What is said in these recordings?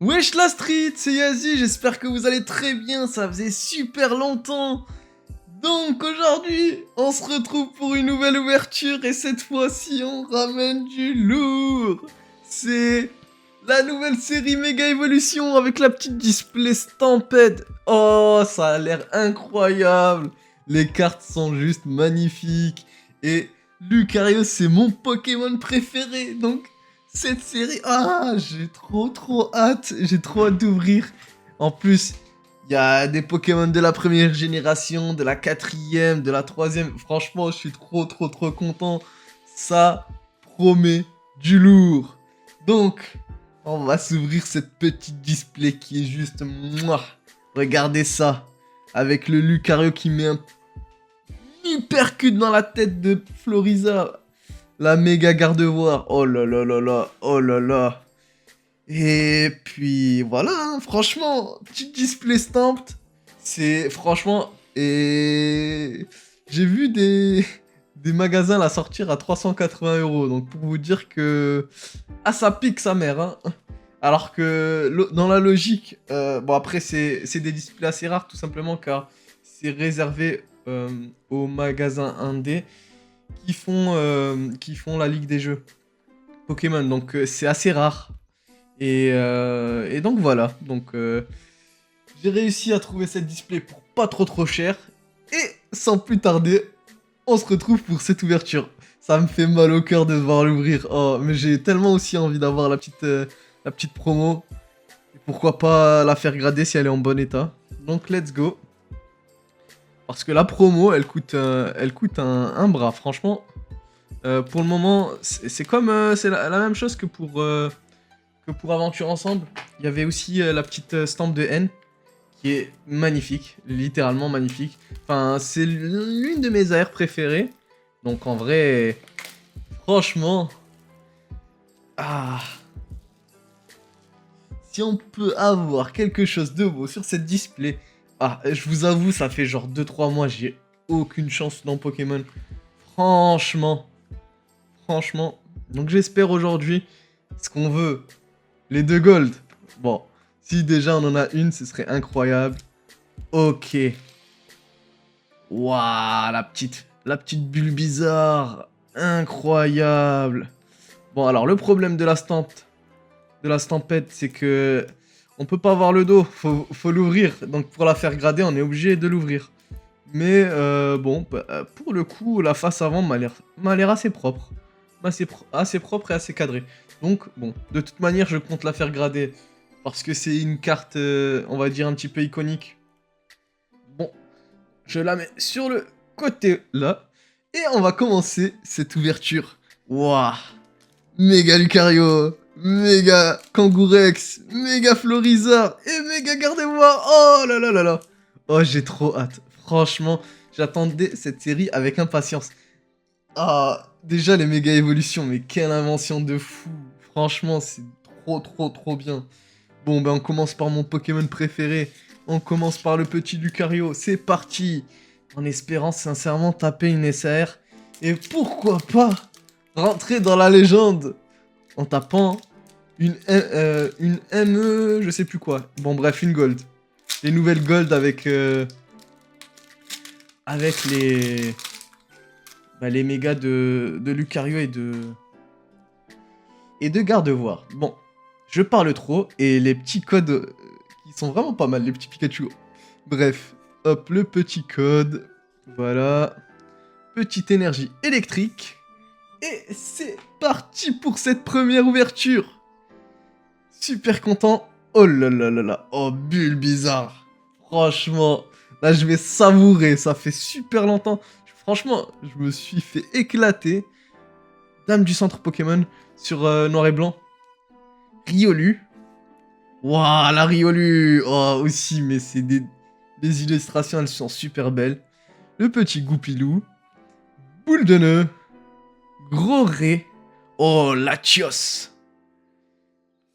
Wesh la street, c'est Yazi, j'espère que vous allez très bien, ça faisait super longtemps. Donc aujourd'hui, on se retrouve pour une nouvelle ouverture et cette fois-ci, on ramène du lourd. C'est la nouvelle série Mega Evolution avec la petite display Stampede. Oh, ça a l'air incroyable. Les cartes sont juste magnifiques. Et Lucario, c'est mon Pokémon préféré. Donc, cette série, j'ai trop hâte. J'ai trop hâte d'ouvrir. En plus, il y a des Pokémon de la première génération, de la quatrième, de la troisième. Franchement, je suis trop content. Ça promet du lourd. Donc, on va s'ouvrir cette petite display qui est juste... Mouah. Regardez ça. Avec le Lucario qui met un hypercute dans la tête de Floriza. La méga gardevoir. Oh là là là là. Oh là là. Et puis voilà, hein, franchement, petit display stamped, c'est franchement, et j'ai vu des magasins la sortir à 380 €, donc pour vous dire que, ça pique sa mère, hein. Alors que dans la logique, bon après c'est des displays assez rares tout simplement car c'est réservé aux magasins indés qui font la ligue des jeux Pokémon, donc c'est assez rare. Et donc voilà, donc j'ai réussi à trouver cette display pour pas trop cher. Et sans plus tarder, on se retrouve pour cette ouverture. Ça me fait mal au cœur de devoir l'ouvrir. Oh, mais j'ai tellement aussi envie d'avoir la petite promo. Et pourquoi pas la faire grader si elle est en bon état. Donc let's go. Parce que la promo, elle coûte un bras. Franchement, pour le moment, c'est comme c'est la même chose que pour Aventure Ensemble. Il y avait aussi la petite stampe de N qui est magnifique, littéralement magnifique. Enfin, c'est l'une de mes AR préférées. Donc en vrai, franchement, ah, si on peut avoir quelque chose de beau sur cette display, je vous avoue, ça fait genre 2-3 mois, j'ai aucune chance dans Pokémon. Franchement, franchement. Donc j'espère aujourd'hui ce qu'on veut. Les deux gold. Bon, si déjà on en a une, ce serait incroyable. Ok. Waouh, la petite bulle bizarre. Incroyable. Bon, alors le problème de la stampette, c'est que on peut pas voir le dos. Faut l'ouvrir. Donc pour la faire grader, on est obligé de l'ouvrir. Mais bon, pour le coup, la face avant m'a l'air assez propre. Assez propre et assez cadré. Donc bon, de toute manière, je compte la faire grader. Parce que c'est une carte, on va dire, un petit peu iconique. Bon, je la mets sur le côté là. Et on va commencer cette ouverture. Waouh! Méga Lucario, méga Kangourex, méga Florizard et méga Gardevoir. Oh là là là là. Oh, j'ai trop hâte. Franchement, j'attendais cette série avec impatience. Déjà les méga évolutions, mais quelle invention de fou. Franchement, c'est trop bien. Bon, ben on commence par mon Pokémon préféré. On commence par le petit Lucario. C'est parti. En espérant sincèrement taper une SAR. Et pourquoi pas rentrer dans la légende en tapant une ME, je sais plus quoi. Bon, bref, une gold. Les nouvelles gold avec les mégas de Lucario et de Gardevoir. Bon, je parle trop et les petits codes qui sont vraiment pas mal, les petits Pikachu. Bref, hop, le petit code. Voilà. Petite énergie électrique. Et c'est parti pour cette première ouverture. Super content. Oh là là là là. Oh, bulle bizarre. Franchement, là je vais savourer. Ça fait super longtemps. Franchement, je me suis fait éclater. Dame du centre Pokémon sur noir et blanc. Riolu. Waouh, la Riolu. Oh, aussi, mais c'est des illustrations, elles sont super belles. Le petit Goupilou. Boule de nœud. Gros Ré. Oh, Latios.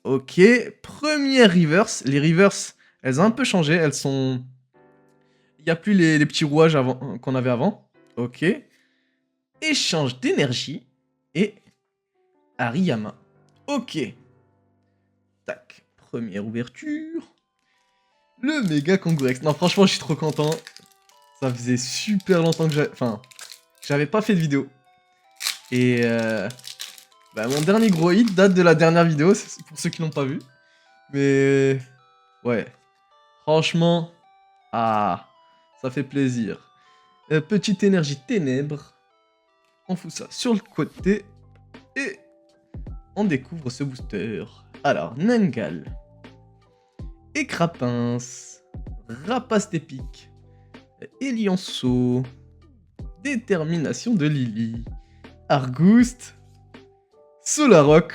Ok, première reverse. Les reverse, elles ont un peu changé. Elles sont... Il n'y a plus les petits rouages qu'on avait avant. Ok. Échange d'énergie. Et Hariyama. Ok. Tac. Première ouverture. Le méga Kangourex. Non, franchement, je suis trop content. Ça faisait super longtemps que j'avais pas fait de vidéo. Et mon dernier gros hit date de la dernière vidéo, c'est pour ceux qui l'ont pas vu. Mais ouais, franchement, ça fait plaisir. Petite énergie ténèbres. On fout ça sur le côté. Et on découvre ce booster. Alors, Nangal. Écrapince. Rapace épique. Elianceau. Détermination de Lily. Argouste. Solaroc.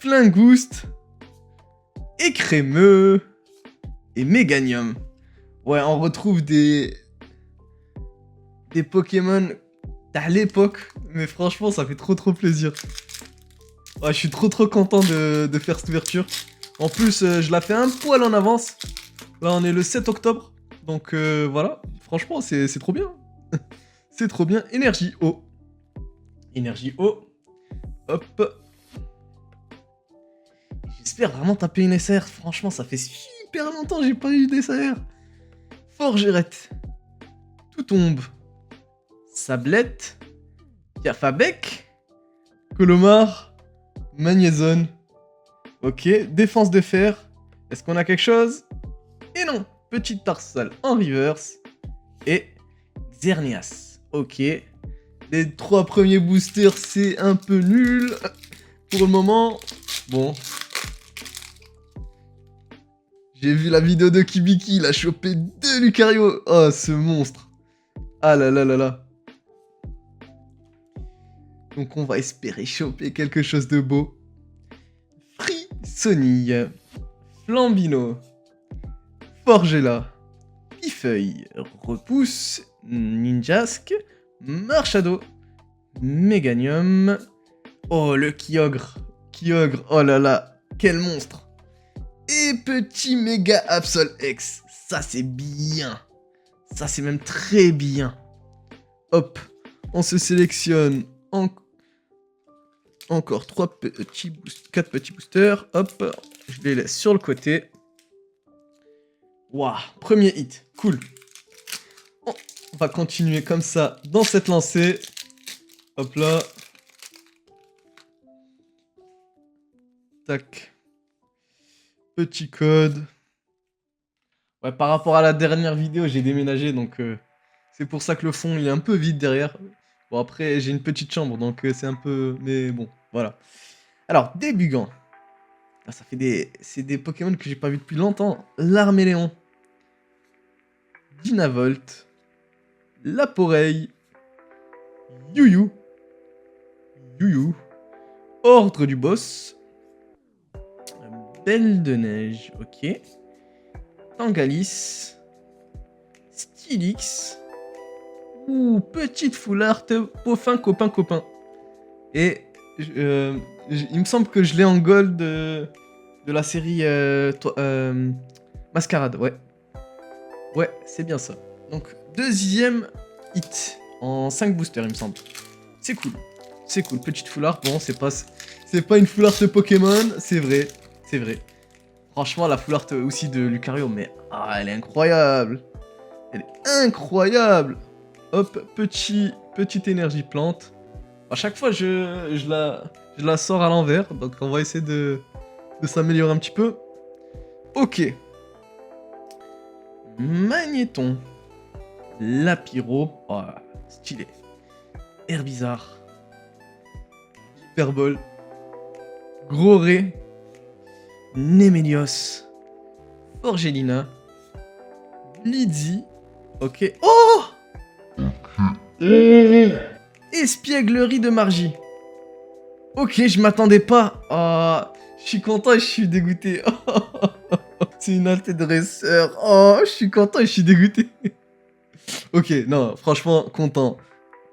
Flingouste. Écrémeux. Et Méganium. Ouais, on retrouve des Pokémon à l'époque. Mais franchement, ça fait trop plaisir. Ouais, je suis trop content de faire cette ouverture. En plus, je la fais un poil en avance. Là, on est le 7 octobre. Donc voilà, franchement, c'est trop bien. C'est trop bien. Énergie eau. Énergie eau. Hop. J'espère vraiment taper une SR. Franchement, ça fait super longtemps que j'ai pas eu d'SR. Forgerette. Tout tombe. Sablette. Piafabec. Colomar. Magnézone. Ok, défense de fer. Est-ce qu'on a quelque chose? Et non, petite tarsale en reverse. Et Xerneas. Ok. Les 3 premiers boosters, c'est un peu nul. Pour le moment, bon. J'ai vu la vidéo de Kibiki, il a chopé 2 Lucario. Oh, ce monstre. Ah là là là là. Donc on va espérer choper quelque chose de beau. Frissonille. Flambino. Forgella. Pifeuille. Repousse. Ninjask. Marshado. Méganium. Oh, le Kyogre. Kyogre. Oh là là. Quel monstre. Et petit méga Absol X. Ça, c'est bien. Ça, c'est même très bien. Hop. On se sélectionne encore 4 petits boosters. Hop. Je les laisse sur le côté. Waouh. Premier hit. Cool. On va continuer comme ça dans cette lancée. Hop là. Tac. Petit code. Ouais, par rapport à la dernière vidéo, j'ai déménagé, donc c'est pour ça que le fond il est un peu vide derrière. Bon, après, j'ai une petite chambre, donc c'est un peu... Mais bon, voilà. Alors, des Bugans. Ah, c'est des Pokémon que j'ai pas vu depuis longtemps. L'Arméléon. Dynavolt. Laporeille. Youyou. Youyou. Ordre du Boss. Belle de Neige, ok. Tangalis. Stylix. Ouh, petite foulard, Poffin, copain. Et il me semble que je l'ai en gold de la série Mascarade, ouais. Ouais, c'est bien ça. Donc, deuxième hit en 5 boosters, il me semble. C'est cool. C'est cool, petite foulard. Bon, c'est pas une foulard de Pokémon, c'est vrai. C'est vrai. Franchement, la foulard aussi de Lucario, mais elle est incroyable. Elle est incroyable. Hop, petite énergie plante. À chaque fois, je la sors à l'envers, donc on va essayer de s'améliorer un petit peu. Ok. Magnéton. Lapiro. Oh, stylé. Herbizarre. Hyperbole. Groré. Némélios. Forgelina. Lydie. Ok. Oh! Espièglerie de Margie. Ok, je m'attendais pas. Oh, je suis content et je suis dégoûté. C'est une altée dresseur. Oh, je suis content et je suis dégoûté. Ok, non, franchement, content.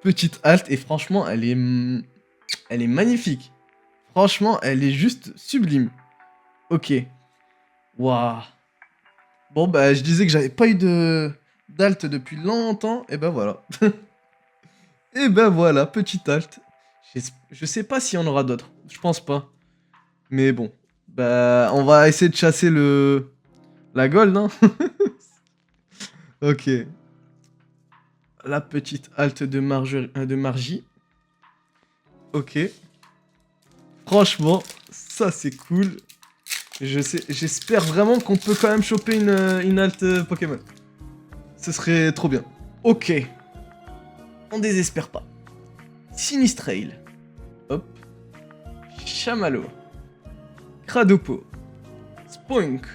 Petite halte et franchement, elle est magnifique. Franchement, elle est juste sublime. Ok. Waouh. Bon, bah, je disais que j'avais pas eu d'alt depuis longtemps. Et ben voilà. Et ben voilà, petite halte. Je sais pas s'il y en aura d'autres. Je pense pas. Mais bon. Bah, on va essayer de chasser la gold, hein. Ok. La petite halte de Margie. Ok. Franchement, ça c'est cool. J'espère vraiment qu'on peut quand même choper une halte Pokémon. Ce serait trop bien. Ok. On désespère pas. Sinistrail. Hop. Chamallow. Cradopo. Spoink.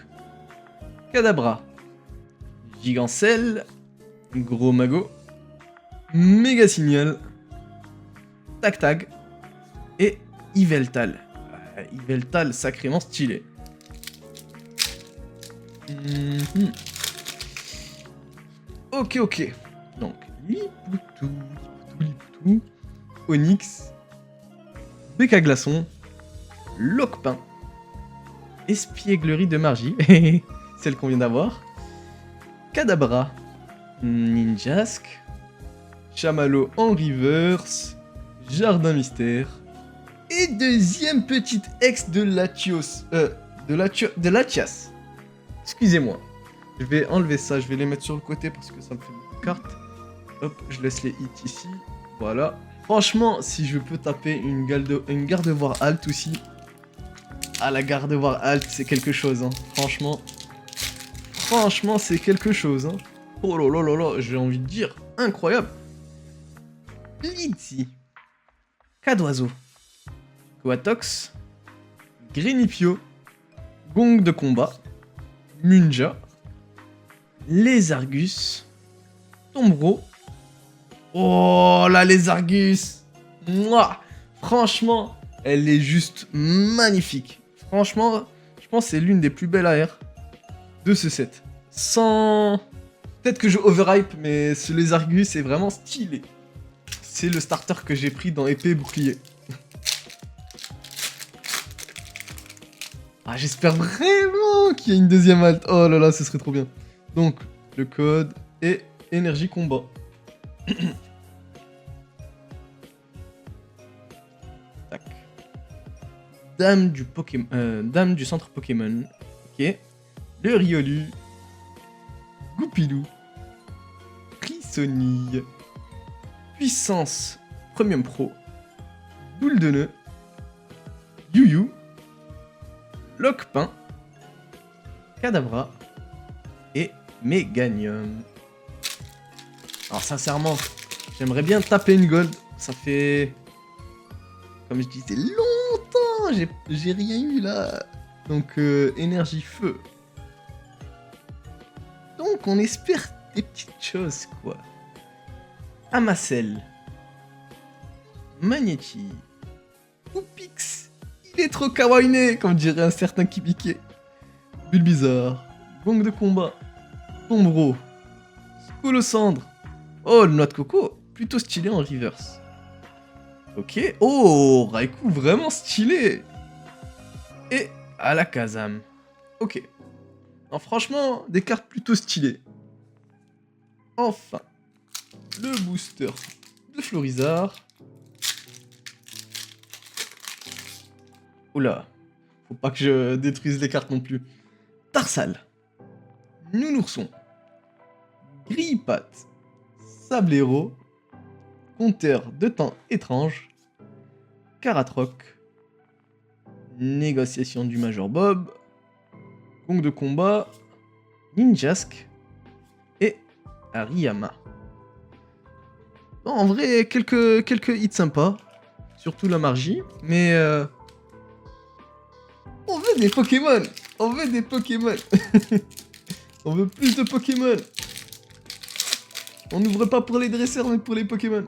Kadabra. Gigancelle. Gros Mago. Méga Signal. Tac Tag. Et Yveltal. Yveltal sacrément stylé. Ok, ok. Donc, Lipoutou, Onyx, Béca Glaçon, Loquepin, Espièglerie de Margie, celle qu'on vient d'avoir, Kadabra, Ninjask, Chamallow en reverse, Jardin Mystère, et deuxième petite ex de Latios. De Latias. Excusez-moi. Je vais enlever ça, je vais les mettre sur le côté parce que ça me fait beaucoup de cartes. Hop, je laisse les hits ici. Voilà. Franchement, si je peux taper une gardevoir alt aussi. Ah, la gardevoir alt, c'est quelque chose, hein. Franchement. Franchement, c'est quelque chose, hein. Oh là là là là, j'ai envie de dire, incroyable. Blitzy. Cadoiseau. Coatox. Grenipio. Gong de combat. Munja. Lézargus. Tombro. Oh, la Lézargus. Mouah. Franchement, elle est juste magnifique. Franchement, je pense que c'est l'une des plus belles AR de ce set. Sans... Peut-être que je overhype, mais ce Lézargus est vraiment stylé. C'est le starter que j'ai pris dans épée et bouclier. Ah, j'espère vraiment qu'il y a une deuxième halte. Oh là là, ce serait trop bien. Donc, le code est énergie combat. Tac. Dame du centre Pokémon. Ok. Le Riolu. Goupilou. Prisonille. Puissance Premium Pro. Boule de nœud. Youyou. Loquepin. Kadabra. Et Méganium. Alors sincèrement, j'aimerais bien taper une gold. Ça fait... Comme je disais, longtemps. J'ai rien eu là. Donc énergie feu. Donc on espère des petites choses quoi. Amacel. Magnéti. Poupix. Il est trop kawaii, comme dirait un certain Kibike. Bulbizarre. Gong de combat. Tombro. Scolosandre. Oh, le noix de coco. Plutôt stylé en reverse. Ok. Oh, Raikou vraiment stylé. Et à la Kazam. Ok. Non, franchement, des cartes plutôt stylées. Enfin. Le booster de Florizard. Oula. Faut pas que je détruise les cartes non plus. Tarsal. Nounourson. Grille-Patte. Sablero. Compteur de temps étrange. Karatroc. Négociation du Major Bob. Gong de combat. Ninjask. Et Ariyama. Bon, en vrai, quelques hits sympas. Surtout la Margie. Mais... on veut des Pokémon. On veut des Pokémon. On veut plus de Pokémon. On n'ouvre pas pour les dresseurs, mais pour les Pokémon.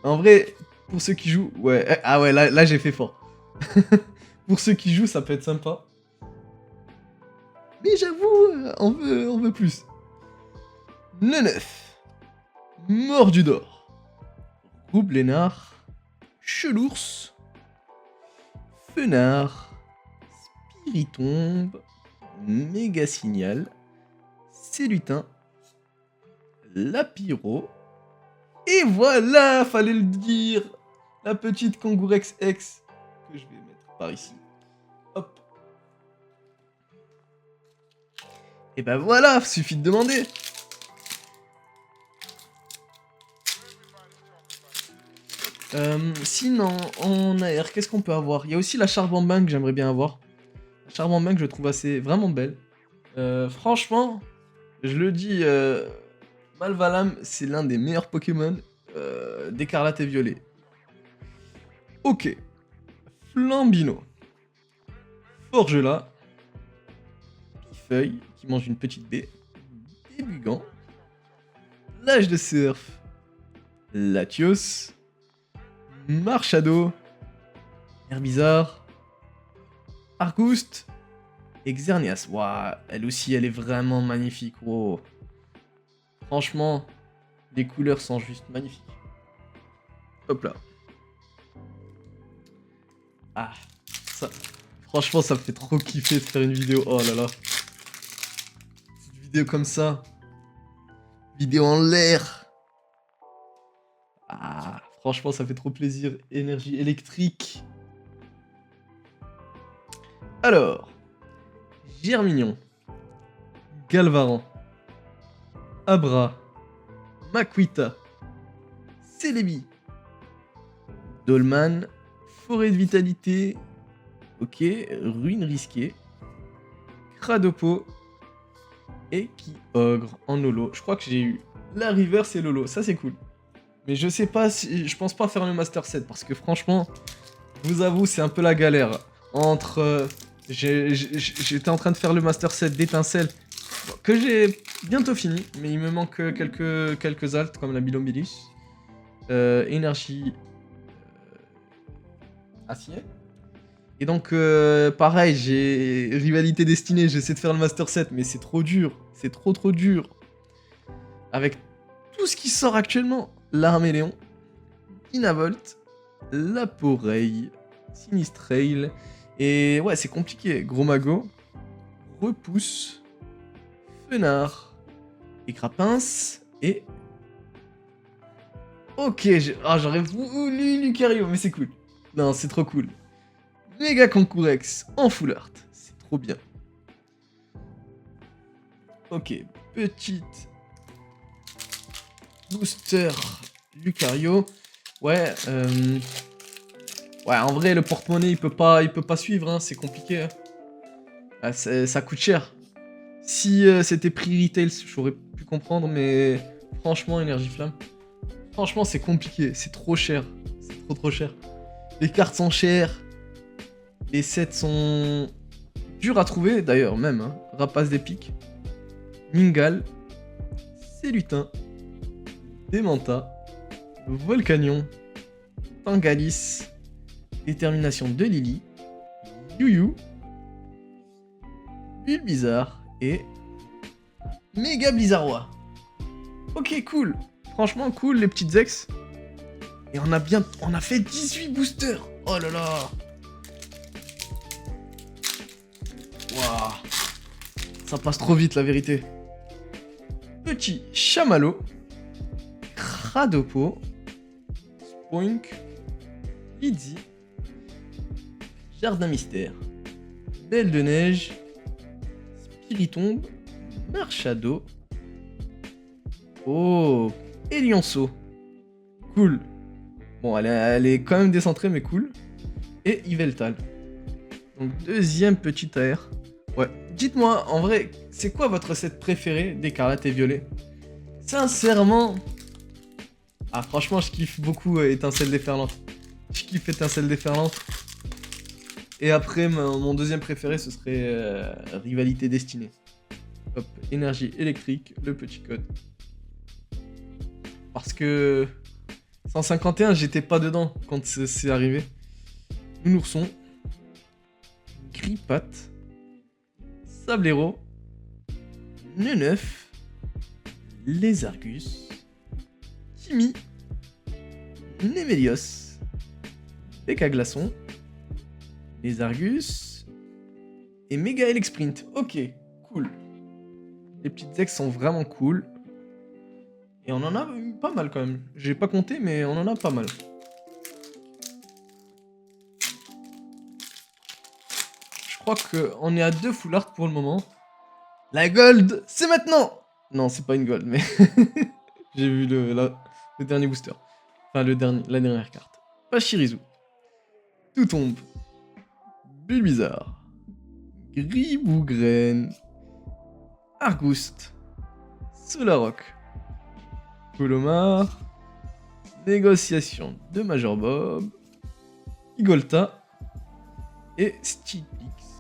En vrai, pour ceux qui jouent... Ouais, ah ouais, là j'ai fait fort. Pour ceux qui jouent, ça peut être sympa. Mais j'avoue, on veut plus. Neneuf. Mordudor. Roublénard. Chelours. Fenard. Spiritombe. Méga Signal. Célutin. Lapiro. Et voilà, fallait le dire. La petite Kangourex X que je vais mettre par ici. Hop. Et bah voilà, suffit de demander. Sinon, en AR, qu'est-ce qu'on peut avoir? Il y a aussi la Charbamban que j'aimerais bien avoir. La Charbamban que je trouve assez vraiment belle. Franchement, je le dis, Malvalam, c'est l'un des meilleurs Pokémon d'Écarlate et Violet. Ok. Flambino. Forgelat. Pifeuille, qui mange une petite baie. Débugant. L'âge de surf. Latios. Marshado. Herbizarre. Argouste. Et Xerneas. Waouh, elle aussi, elle est vraiment magnifique. Wow. Franchement, les couleurs sont juste magnifiques. Hop là. Ah, ça. Franchement, ça me fait trop kiffer de faire une vidéo. Oh là là. Une vidéo comme ça. Vidéo en l'air. Ah, franchement, ça fait trop plaisir. Énergie électrique. Alors. Germignon. Galvaran. Abra. Makuita. Celebi. Dolman. Forêt de vitalité. Ok. Ruine risquée. Cradopo. Et qui ogre en holo. Je crois que j'ai eu la reverse et l'holo. Ça, c'est cool. Mais je sais pas si... Je pense pas faire le Master 7 parce que franchement, je vous avoue, c'est un peu la galère. Entre... J'étais en train de faire le Master 7 d'étincelles que j'ai bientôt fini. Mais il me manque quelques altes comme la Bilombilus. Énergie... acier. Et donc, pareil, j'ai Rivalité Destinée, j'essaie de faire le Master 7, mais c'est trop dur. C'est trop dur. Avec tout ce qui sort actuellement. L'Arméléon, Inavolt, Laporeille, Sinistrail, et ouais, c'est compliqué. Gros Mago, Repousse, Fenard, et Crapince, et... Ok, j'aurais voulu Lucario, mais c'est cool. Non, c'est trop cool. Méga Concourex en full art. C'est trop bien. Ok, petite booster Lucario. Ouais, ouais, en vrai, le porte-monnaie, il peut pas suivre, hein, c'est compliqué. Hein. Ah, ça coûte cher. Si c'était prix retail, j'aurais pu comprendre, mais franchement, énergie flamme. Franchement, c'est compliqué, c'est trop cher. C'est trop cher. Les cartes sont chères. Les sets sont durs à trouver, d'ailleurs, même. Hein. Rapace d'épique. Mingal. Célutin. Démenta. Volcanion. Tangalis. Détermination de Lily. Yu-Yu. Bulbizarre. Et... Méga Blizzarrois. Ok, cool. Franchement, cool, les petites ex. Et on a fait 18 boosters. Oh là là. Waouh. Ça passe trop vite, la vérité. Petit chamallow. Cradopo. Spoink. Lydie. Jardin mystère. Belle de neige. Spiritombe. Marchado. Oh. Et Lionceau. Cool. Bon, elle est quand même décentrée, mais cool. Et Yveltal. Donc, deuxième petite AR. Ouais. Dites-moi, en vrai, c'est quoi votre set préféré d'Écarlate et Violet? Sincèrement... Ah, franchement, je kiffe beaucoup Étincelle déferlante. Je kiffe Étincelle déferlante. Et après, mon deuxième préféré, ce serait Rivalité destinée. Hop, énergie électrique, le petit code. Parce que 151, j'étais pas dedans quand c'est arrivé. Nounourson, Gripat, Sablero, Neneuf, Lézargus, Kimi, Némélios, Péka Glaçon, Lézargus et Méga Elec Sprint. Ok, cool. Les petites ex sont vraiment cool. Et on en a eu pas mal quand même. J'ai pas compté, mais on en a pas mal. Je crois qu'on est à 2 full art pour le moment. La gold, c'est maintenant. Non, c'est pas une gold, mais j'ai vu le dernier booster. Enfin, la dernière carte. Pachirisu. Tout tombe. Bulbizarre. Gribougren. Argouste. Solarok. Colomar. Négociation de Major Bob. Igolta. Et Stilix.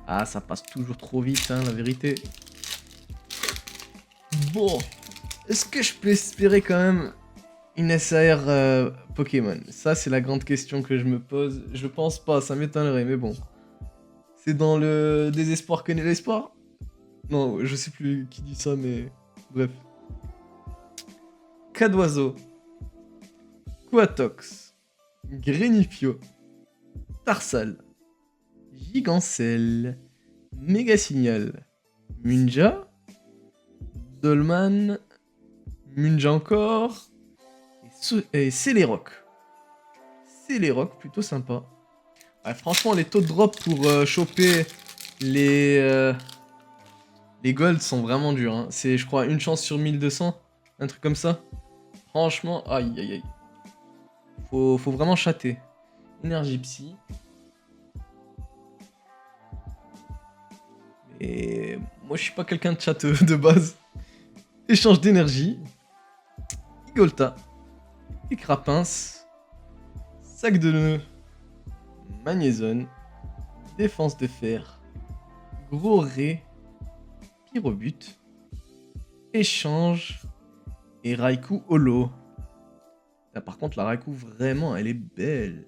Ah, ça passe toujours trop vite, hein, la vérité. Bon. Est-ce que je peux espérer quand même une SAR Pokémon? Ça, c'est la grande question que je me pose. Je pense pas, ça m'étonnerait, mais bon. C'est dans le désespoir que naît l'espoir? Non, je sais plus qui dit ça, mais bref. Cadoiseau. Quatox. Grenifio. Tarsal. Gigancel. Mégasignal. Munja. Dolman. Munja encore. Et Celeroc. Celeroc, plutôt sympa. Ouais, franchement, les taux de drop pour choper les golds sont vraiment durs. Hein. C'est, je crois, une chance sur 1200. Un truc comme ça. Franchement, aïe aïe aïe. Faut vraiment chatter. Énergie psy. Et moi, je suis pas quelqu'un de chatteux de base. Échange d'énergie. Igolta. Écrapince. Sac de nœuds. Magnézone. Défense de fer. Gros ré. Pyrobut. Échange. Et Raikou Holo. Là, par contre, la Raikou, vraiment, elle est belle.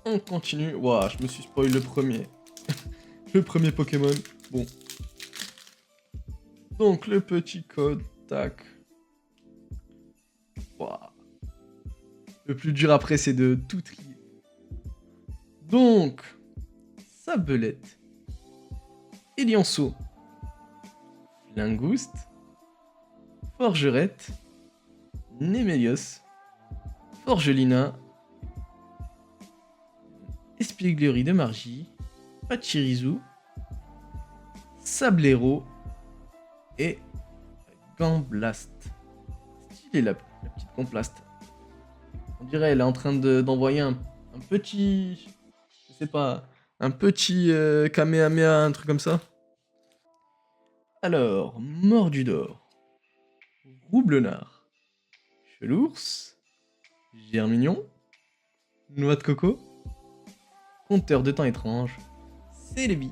On continue. Ouah, je me suis spoil le premier. Le premier Pokémon. Bon. Donc, le petit code. Tac. Ouah. Le plus dur après, c'est de tout trier. Donc, Sabelette. Elianceau. Flingouste. Forgerette. Némélios. Forgelina. Espièglerie de Margie. Pachirisu. Sablero. Et Gamblast. Stylé la petite Gamblast. On dirait elle est en train d'envoyer un petit... Je sais pas... Un petit Kamehameha, un truc comme ça. Alors, Mordudor. Roublenard. Chelours. Germignon. Noix de coco. Compteur de temps étrange. Célébi.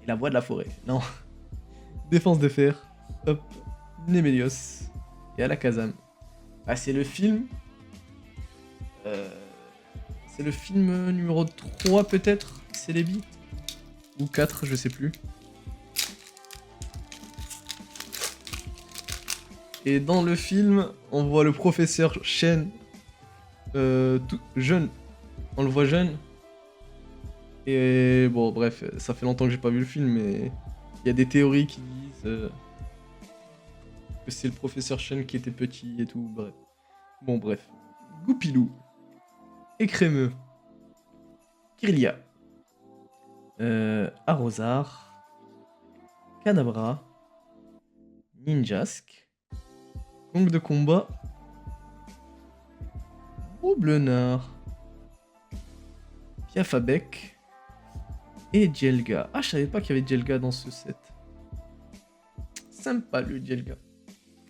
Et la voix de la forêt. Non. Défense de fer. Hop. Némélios. Et Alakazam. Ah, c'est le film. C'est le film numéro 3 peut-être. Célébi. Ou 4, je sais plus. Et dans le film, on voit le professeur Shen. Tout jeune. On le voit jeune. Et bon, bref, ça fait longtemps que j'ai pas vu le film, mais il y a des théories qui disent que c'est le professeur Shen qui était petit et tout, bref. Bon, bref. Goupilou. Écrémeux. Kirlia. Arrosard. Kadabra. Ninjask. Gong de combat. Roublenard. Piafabec. Et Djelga. Ah, je savais pas qu'il y avait Djelga dans ce set. Sympa le Djelga.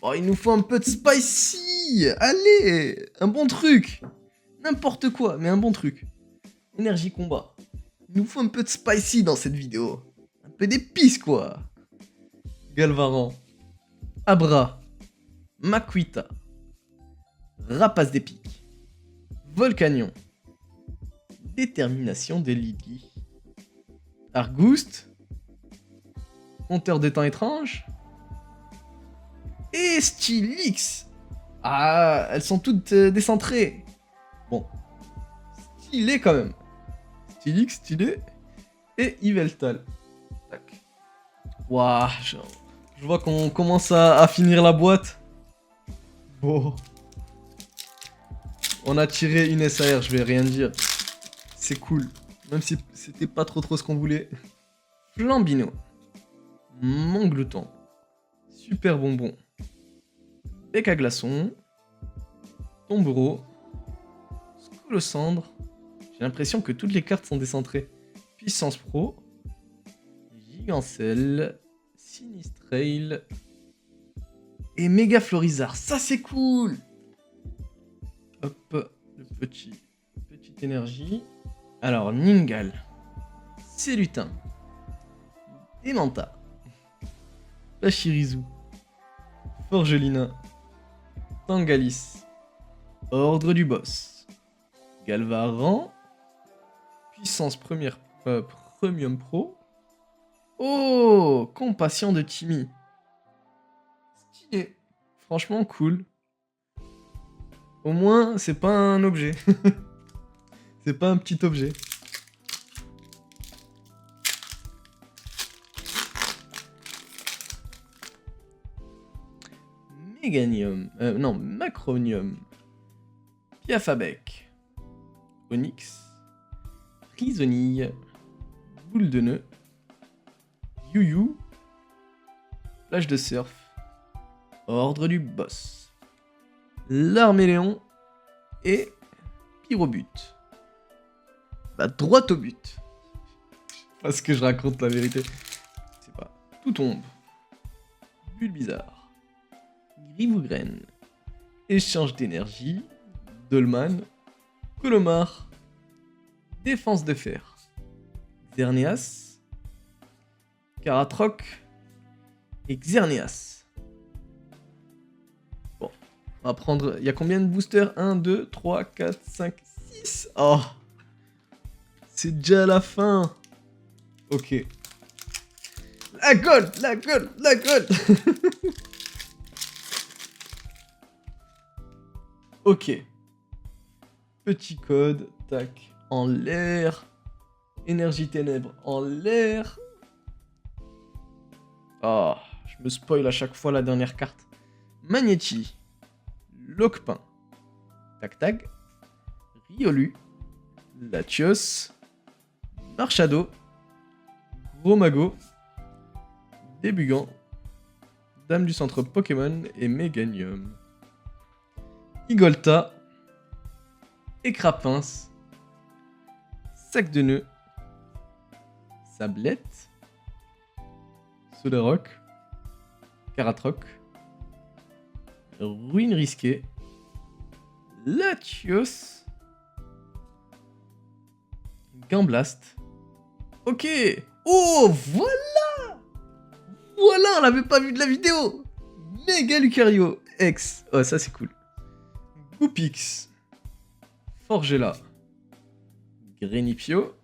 Oh, il nous faut un peu de spicy. Allez, un bon truc. N'importe quoi, mais un bon truc. Énergie combat. Il nous faut un peu de spicy dans cette vidéo. Un peu d'épices, quoi. Galvaran. Abra. Makuita. Rapace des pics. Volcanion. Détermination des Lily. Argouste. Compteur des temps étranges. Et Stylix. Ah, elles sont toutes décentrées. Bon. Stylé quand même. Stylix, stylé. Et Yveltal. Tac. Waouh, je vois qu'on commence à finir la boîte. Bon. On a tiré une SAR, je vais rien dire. C'est cool. Même si c'était pas trop ce qu'on voulait. Flambino. Manglouton. Super bonbon. Bec à glaçons. Tomboro. Scolocendre. J'ai l'impression que toutes les cartes sont décentrées. Puissance Pro. Gigancel. Sinistrail. Et Méga Florizard. Ça, c'est cool! Hop, le petite énergie. Alors, Ningal. Célutin. Emanta. Pachirisu. Forgelina. Tangalis. Ordre du Boss. Galvaran. Puissance Premium Pro. Oh, Compassion de Timmy. Stylé. Franchement, cool. Au moins, c'est pas un objet. C'est pas un petit objet. Méganium. Non, Macronium. Piafabec. Onyx. Prisonille. Boule de nœud. You. Plage de surf. Ordre du Boss. L'Arméléon. Et Pyrobut. Bah, droit au but. Parce que je raconte la vérité. C'est pas. Tout tombe. Bulle bizarre. Grivougren. Échange d'énergie. Dolman. Colomar. Défense de fer. Xerneas. Caratroc. Et Xerneas. Bon. On va prendre. Il y a combien de boosters? 1, 2, 3, 4, 5, 6. Oh! C'est déjà la fin. Ok. La gold. Ok. Petit code. Tac. En l'air. Énergie ténèbres en l'air. Oh, je me spoil à chaque fois la dernière carte. Magnéti. Locpin. Tac. Riolu. Latios. Marchado. Romago. Débugant. Dame du centre Pokémon et Méganium. Igolta. Écrapince. Sac de nœud. Sablette. Sodaroc. Caratroc. Ruine risquée. Latios. Gamblast. Ok. Oh, voilà. Voilà, on l'avait pas vu de la vidéo. Méga Lucario X. Oh, ça c'est cool. Goupix. Forgela. Grenipio.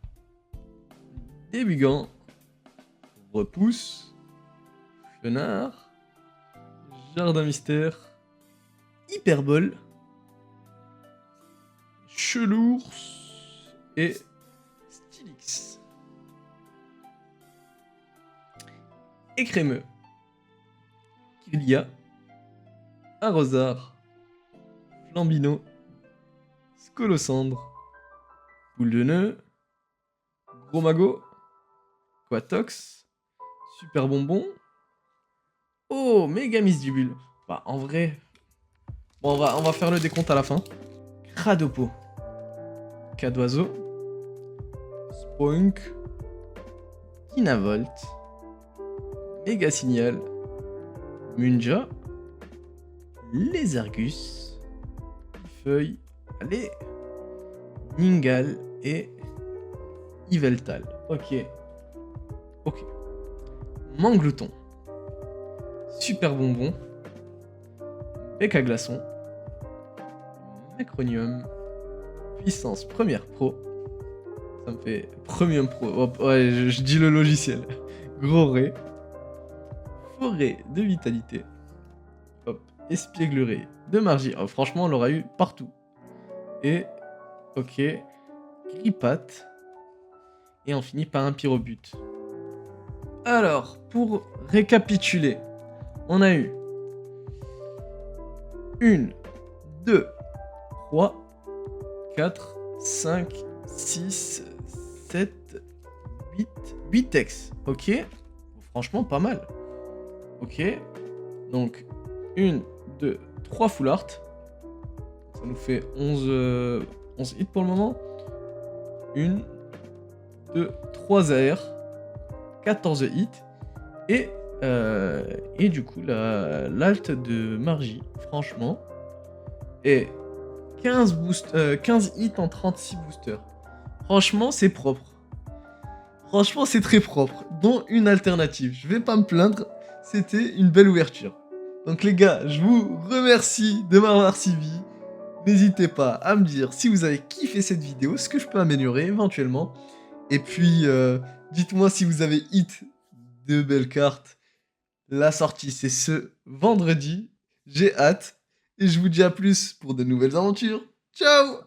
Débugant. Repousse. Fenard. Jardin mystère. Hyperbole. Chelours. Et Stylix. Écrémeux. Kirlia. Arrosard. Flambino. Scolocendre. Boule de nœud. Gros magot. Quatox. Super bonbon. Oh, méga misdubule. Bah, en vrai. Bon, on va faire le décompte à la fin. Cradopo. Cas d'oiseau. Spoink. Kinavolt. Méga signal. Munja. Lézargus. Feuille. Allez. Ningal et Yveltal. Ok. Manglouton. Super bonbon. Bec à glaçons. Macronium. Puissance première pro. Ça me fait Premium Pro. Hop, ouais, je dis le logiciel. Gros ré. Forêt de vitalité. Hop. Espièglerie de magie. Oh, franchement, on l'aura eu partout. Et. Ok. Grippat. Et on finit par un Pyrobut. Alors, pour récapituler, on a eu 1, 2, 3, 4, 5, 6, 7, 8, 8 ex, ok. Franchement, pas mal. Ok. Donc, 1, 2, 3 full art. Ça nous fait 11 hits pour le moment. 1, 2, 3 AR. 14 hits. Et du coup, l'alt de Margie, franchement, est 15 hits en 36 boosters. Franchement, c'est propre. Franchement, c'est très propre. Dont une alternative. Je vais pas me plaindre. C'était une belle ouverture. Donc les gars, je vous remercie de m'avoir suivi. N'hésitez pas à me dire si vous avez kiffé cette vidéo, ce que je peux améliorer éventuellement. Et puis, dites-moi si vous avez hit de belles cartes. La sortie, c'est ce vendredi. J'ai hâte. Et je vous dis à plus pour de nouvelles aventures. Ciao!